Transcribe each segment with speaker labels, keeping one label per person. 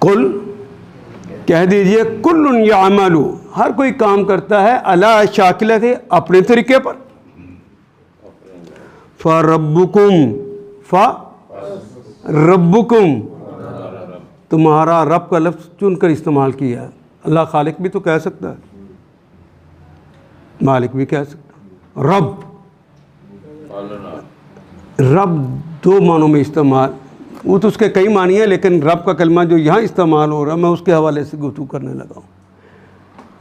Speaker 1: कुल कह दीजिए कुल्लुन यामलु, हर कोई काम करता है अला शाकिलत, अपने तरीके पर। रब्बुकुम, तुम्हारा रब का लफ्ज़ चुनकर इस्तेमाल किया है। अल्लाह खालिक भी तो कह सकता है, मालिक भी कह सकता है। रब दो मानों में इस्तेमाल, वो तो उसके कई मानी है, लेकिन रब का कलमा जो यहाँ इस्तेमाल हो रहा है मैं उसके हवाले से गुफ्तगू करने लगा हूँ।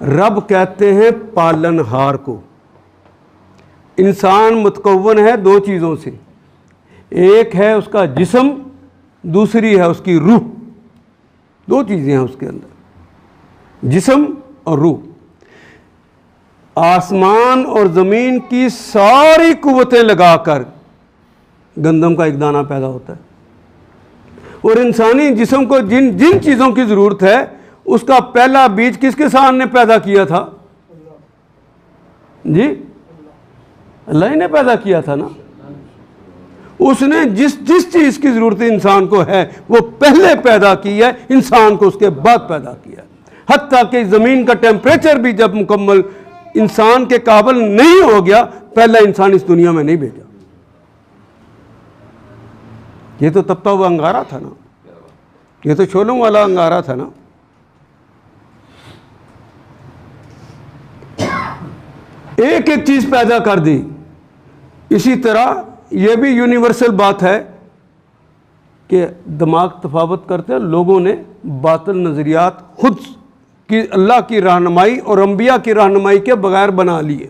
Speaker 1: रब कहते हैं पालनहार को। इंसान मुतकव्वन है दो चीज़ों से, एक है उसका जिस्म, दूसरी है उसकी रूह। दो चीज़ें हैं उसके अंदर, जिस्म और रूह। आसमान और ज़मीन की सारी कुव्वतें लगाकर गंदम का एक दाना पैदा होता है, और इंसानी जिस्म को जिन जिन चीज़ों की ज़रूरत है उसका पहला बीज किसके सामने पैदा किया था जी? अल्लाह ही ने पैदा किया था ना। उसने जिस जिस चीज़ की ज़रूरत इंसान को है वो पहले पैदा की है, इंसान को उसके बाद पैदा किया। हत्ता कि ज़मीन का टेम्परेचर भी जब मुकम्मल इंसान के काबिल नहीं हो गया, पहला इंसान इस दुनिया में नहीं भेजा। ये तो तपता हुआ अंगारा था ना, ये तो शोलों वाला अंगारा था ना। एक एक चीज़ पैदा कर दी। इसी तरह यह भी यूनिवर्सल बात है कि दिमाग तफावत करते हैं, लोगों ने बातिल नज़रियात खुद की अल्लाह की रहनुमाई और अंबिया की रहनुमाई के बगैर बना लिए।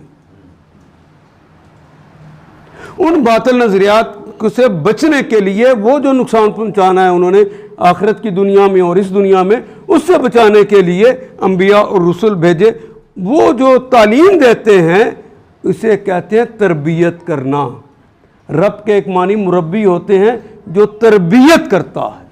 Speaker 1: उन बातिल नज़रियात से बचने के लिए वो जो नुकसान पहुंचाना है उन्होंने आखिरत की दुनिया में और इस दुनिया में, उससे बचाने के लिए अंबिया और रसूल भेजे। वो जो तालीम देते हैं उसे कहते हैं तरबियत करना। रब के एक मानी मुरब्बी होते हैं जो तरबियत करता है।